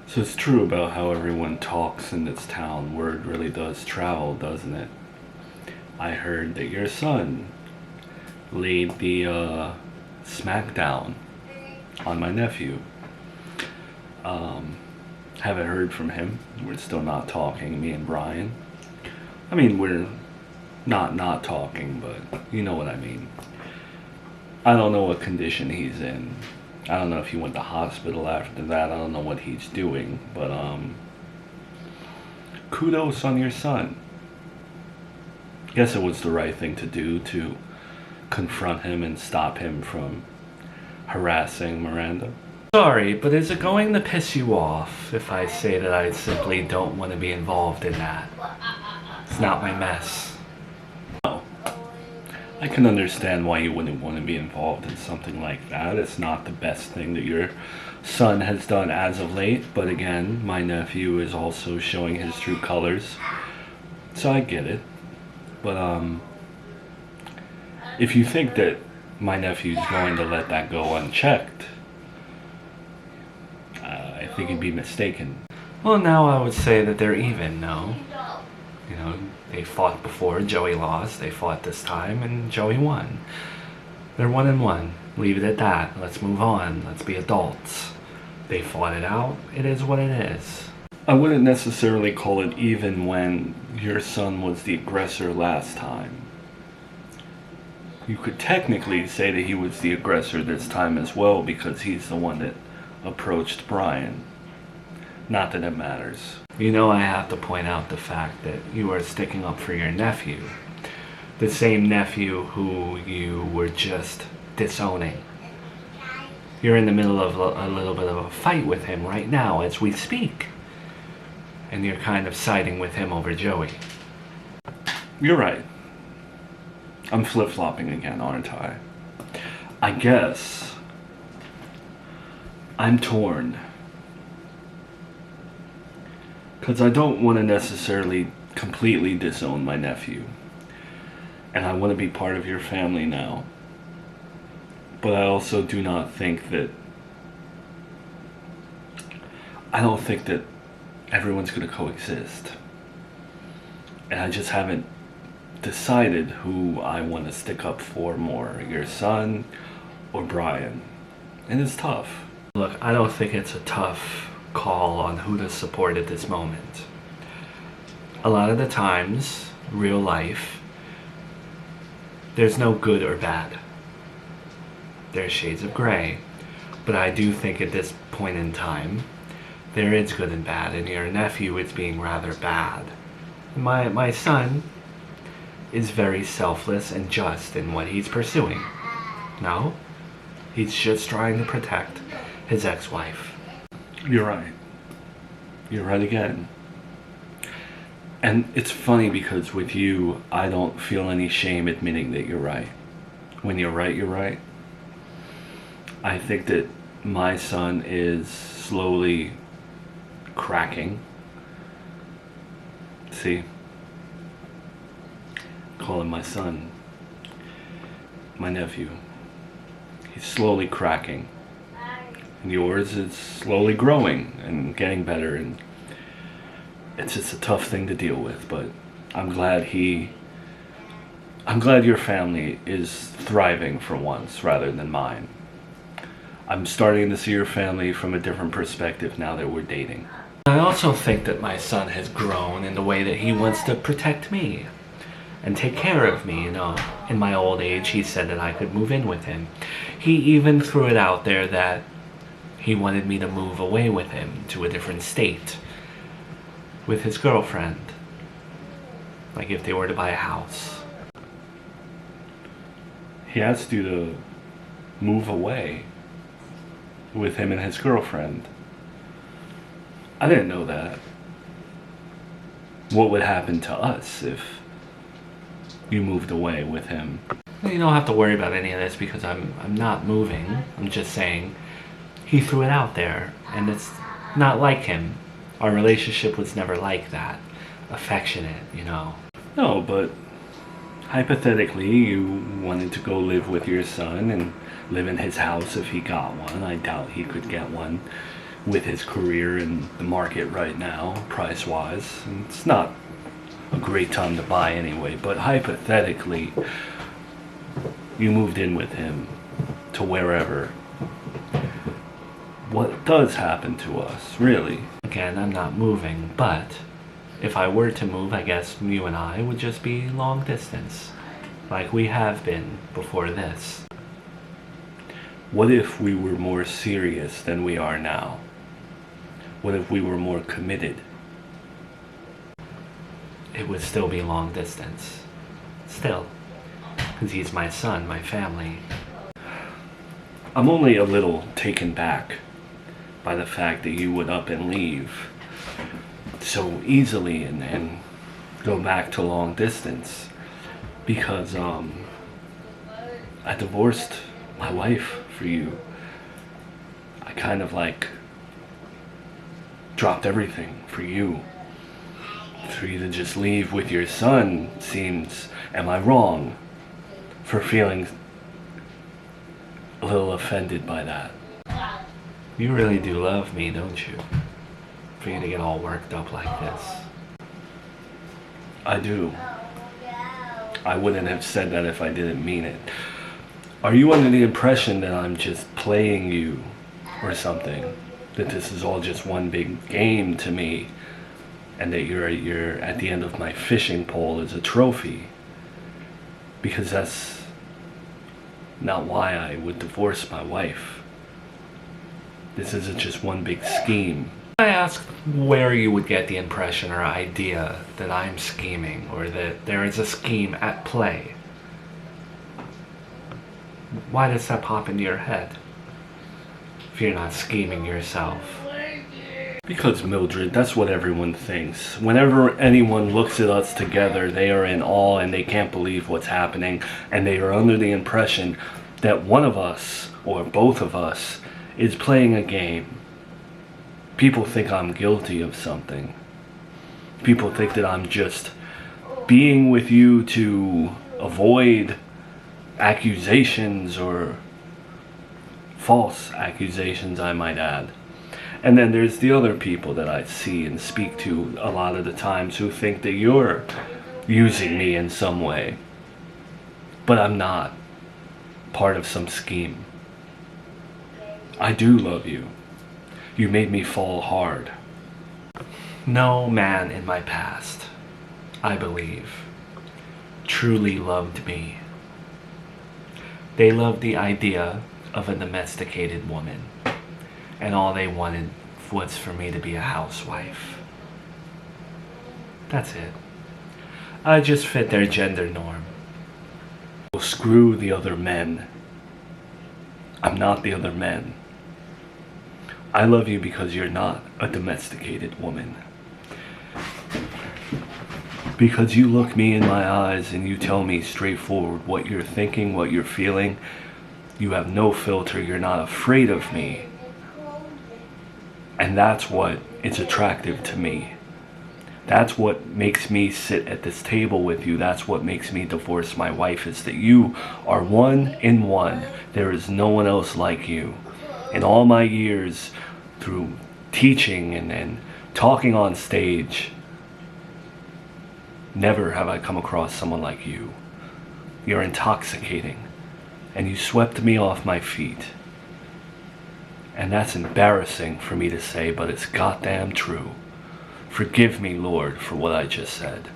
So it's true about how everyone talks in this town. Word really does travel, doesn't it? I heard that your son laid the smackdown on my nephew. Haven't heard from him. We're still not talking, me and Brian. I mean, we're not talking, but you know what I mean. I don't know what condition he's in. I don't know if he went to hospital after that. I don't know what he's doing, but kudos on your son. Guess it was the right thing to do to confront him and stop him from harassing Miranda. Sorry, but is it going to piss you off if I say that I simply don't want to be involved in that? It's not my mess. No. I can understand why you wouldn't want to be involved in something like that. It's not the best thing that your son has done as of late, but again, my nephew is also showing his true colors, so I get it. But if you think that my nephew's going to let that go unchecked, I think you'd be mistaken. Well, now I would say that they're even, no? You know, they fought before, Joey lost, they fought this time, and Joey won. They're 1-1. Leave it at that. Let's move on. Let's be adults. They fought it out. It is what it is. I wouldn't necessarily call it even when your son was the aggressor last time. You could technically say that he was the aggressor this time as well because he's the one that approached Brian. Not that it matters. You know, I have to point out the fact that you are sticking up for your nephew. The same nephew who you were just disowning. You're in the middle of a little bit of a fight with him right now as we speak. And you're kind of siding with him over Joey. You're right. I'm flip-flopping again, aren't I? I guess I'm torn. Because I don't want to necessarily completely disown my nephew. And I want to be part of your family now. But I also do not think that... I don't think that everyone's going to coexist. And I just haven't decided who I want to stick up for more. Your son or Brian. And it's tough. Look, I don't think it's a tough call on who to support at this moment. A lot of the times, real life, there's no good or bad. There's shades of gray. But I do think at this point in time, there is good and bad, and your nephew is being rather bad. My son is very selfless and just in what he's pursuing. No? He's just trying to protect his ex-wife. You're right. You're right again. And it's funny because with you, I don't feel any shame admitting that you're right. When you're right, you're right. I think that my son is slowly cracking. See? Call him my son. My nephew. He's slowly cracking. And yours is slowly growing and getting better, and it's just a tough thing to deal with, but I'm glad your family is thriving for once rather than mine. I'm starting to see your family from a different perspective now that we're dating. I also think that my son has grown in the way that he wants to protect me and take care of me, you know. In my old age, he said that I could move in with him. He even threw it out there that he wanted me to move away with him to a different state with his girlfriend. Like if they were to buy a house. He asked you to move away with him and his girlfriend. I didn't know that. What would happen to us if you moved away with him? You don't have to worry about any of this because I'm not moving. I'm just saying he threw it out there, and it's not like him. Our relationship was never like that. Affectionate, you know. No, but hypothetically, you wanted to go live with your son and live in his house if he got one. I doubt he could get one with his career in the market right now, price-wise. And it's not a great time to buy anyway, but hypothetically, you moved in with him to wherever. What does happen to us, really? Again, I'm not moving, but if I were to move, I guess you and I would just be long distance, like we have been before this. What if we were more serious than we are now? What if we were more committed? It would still be long distance. Still. Because he's my son, my family. I'm only a little taken back by the fact that you would up and leave so easily and go back to long distance. Because I divorced my wife for you. I kind of like dropped everything for you. For you to just leave with your son seems, am I wrong for feeling a little offended by that? You really do love me, don't you? For you to get all worked up like this. I do. I wouldn't have said that if I didn't mean it. Are you under the impression that I'm just playing you or something? That this is all just one big game to me? And that you're at the end of my fishing pole as a trophy? Because that's not why I would divorce my wife. This isn't just one big scheme. I asked where you would get the impression or idea that I'm scheming or that there is a scheme at play. Why does that pop into your head? If you're not scheming yourself. Because, Mildred, that's what everyone thinks. Whenever anyone looks at us together, they are in awe and they can't believe what's happening, and they are under the impression that one of us, or both of us, is playing a game. People think I'm guilty of something. People think that I'm just being with you to avoid accusations, or false accusations, I might add. And then there's the other people that I see and speak to a lot of the times who think that you're using me in some way. But I'm not part of some scheme. I do love you. You made me fall hard. No man in my past, I believe, truly loved me. They loved the idea of a domesticated woman, and all they wanted was for me to be a housewife. That's it. I just fit their gender norm. Well, screw the other men. I'm not the other men. I love you because you're not a domesticated woman. Because you look me in my eyes and you tell me straightforward what you're thinking, what you're feeling. You have no filter. You're not afraid of me. And that's what is attractive to me. That's what makes me sit at this table with you. That's what makes me divorce my wife, is that you are one in one. There is no one else like you. In all my years through teaching and talking on stage, never have I come across someone like you. You're intoxicating, and you swept me off my feet. And that's embarrassing for me to say, but it's goddamn true. Forgive me, Lord, for what I just said.